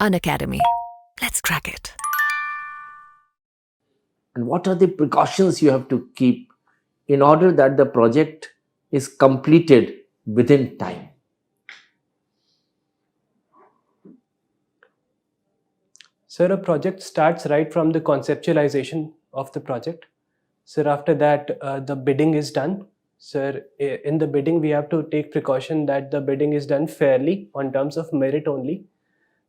Unacademy. Let's crack it. And what are the precautions you have to keep in order that the project is completed within time? Sir, a project starts right from the conceptualization of the project. Sir, after that, the bidding is done. Sir, in the bidding, we have to take precaution that the bidding is done fairly on terms of merit only.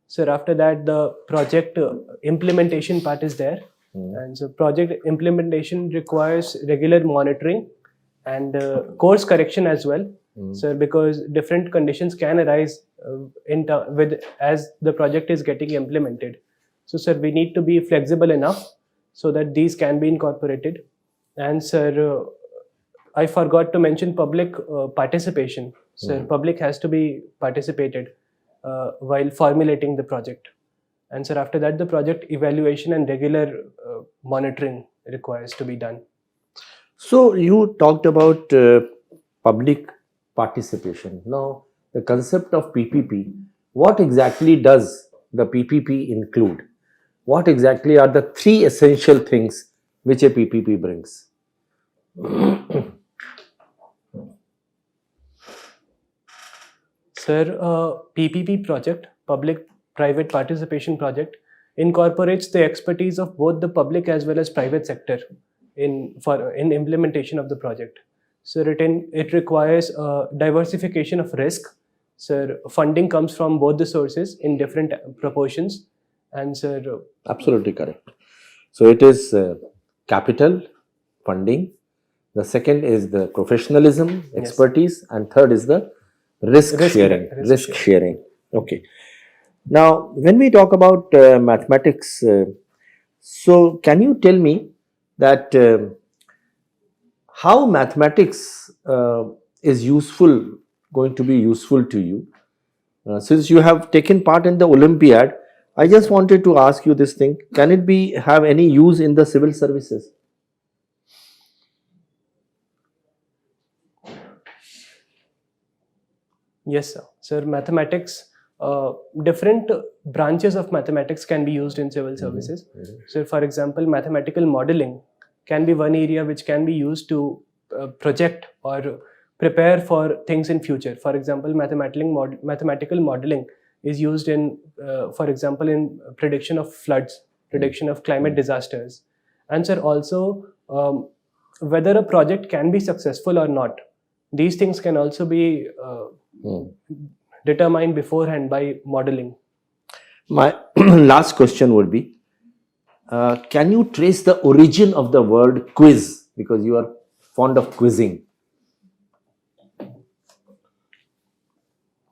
Sir, after that, the project implementation part is there. And so project implementation requires regular monitoring and course correction as well. Sir, because different conditions can arise as the project is getting implemented. So, sir, we need to be flexible enough so that these can be incorporated. And, sir, I forgot to mention public participation. Sir, public has to be participated while formulating the project. And, sir, after that, the project evaluation and regular monitoring requires to be done. So you talked about public participation. Now, the concept of PPP, what exactly does the PPP include? What exactly are the three essential things which a PPP brings? Sir, PPP project, public-private participation project, incorporates the expertise of both the public as well as private sector in implementation of the project. So it requires diversification of risk. Sir, funding comes from both the sources in different proportions. And sir, Absolutely correct. So it is capital, funding. The second is the professionalism, expertise, and third is the risk sharing. Okay. Now, when we talk about mathematics, so can you tell me that how mathematics is going to be useful to you? Since you have taken part in the Olympiad, I just wanted to ask you this thing: can it have any use in the civil services? Yes, sir. Sir, mathematics, different branches of mathematics can be used in civil services. So, for example, mathematical modeling can be one area which can be used to project or prepare for things in future. For example, mathematical modeling is used in, for example, in prediction of floods, prediction of climate disasters. And sir, also whether a project can be successful or not. These things can also be determined beforehand by modeling. My last question would be, can you trace the origin of the word quiz? Because you are fond of quizzing.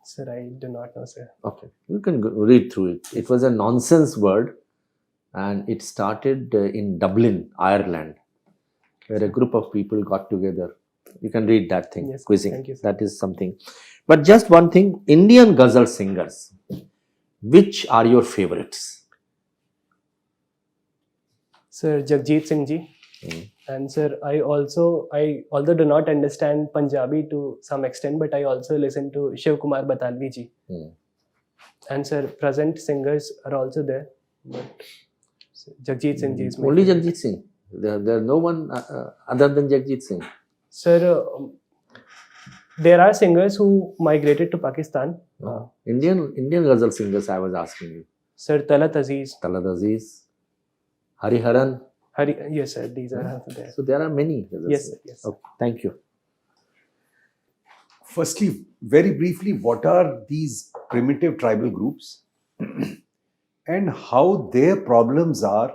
Sir, I do not know, sir. Okay, you can read through it. It was a nonsense word and it started in Dublin, Ireland, where a group of people got together. You can read that thing, Yes, quizzing. thank you, sir. That is something. But just one thing, Indian ghazal singers, which are your favorites? Sir, Jagjit Singh ji. And sir, I although do not understand Punjabi to some extent, but I also listen to Shiv Kumar Batalvi ji. And sir, present singers are also there. But Jagjit Singh ji is my Only favorite. Jagjit Singh. There no one other than Jagjit Singh. Sir, there are singers who migrated to Pakistan. Indian ghazal singers, I was asking you. Sir, Talat Aziz. Talat Aziz, Hariharan. Yes, sir, these are also there. So there are many ghazal Yes, singers. sir, yes. Okay, thank you. Firstly, very briefly, what are these primitive tribal groups and how their problems are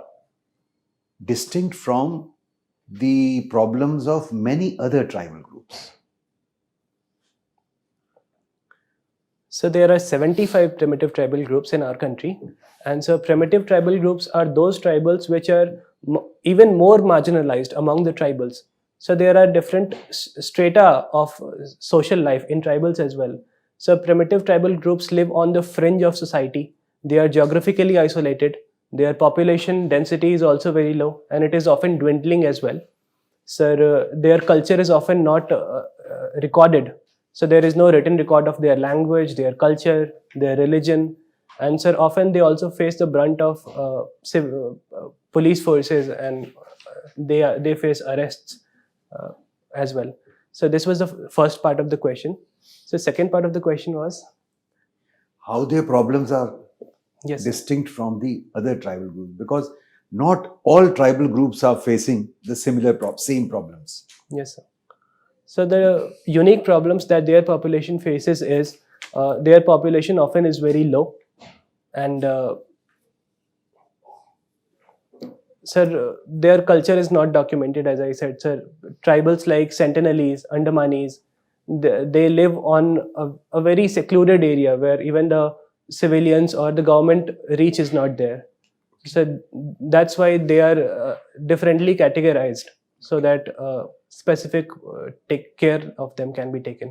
distinct from the problems of many other tribal groups? So there are 75 primitive tribal groups in our country. And so primitive tribal groups are those tribals which are even more marginalized among the tribals. So there are different strata of social life in tribals as well. So primitive tribal groups live on the fringe of society. They are geographically isolated. Their population density is also very low and it is often dwindling as well. So their culture is often not recorded. So there is no written record of their language, their culture, their religion, And sir, often they also face the brunt of police forces, and they face arrests as well. So this was the first part of the question. So second part of the question was, How their problems are yes, sir. distinct from the other tribal groups, because not all tribal groups are facing the same problems. Yes, sir. So the unique problems that their population faces is their population often is very low, and sir, their culture is not documented, as I said, sir. Tribals like Sentinelese, Andamanis, they live on a very secluded area where even the civilians or the government reach is not there. So that's why they are differently categorized, so that specific take care of them can be taken.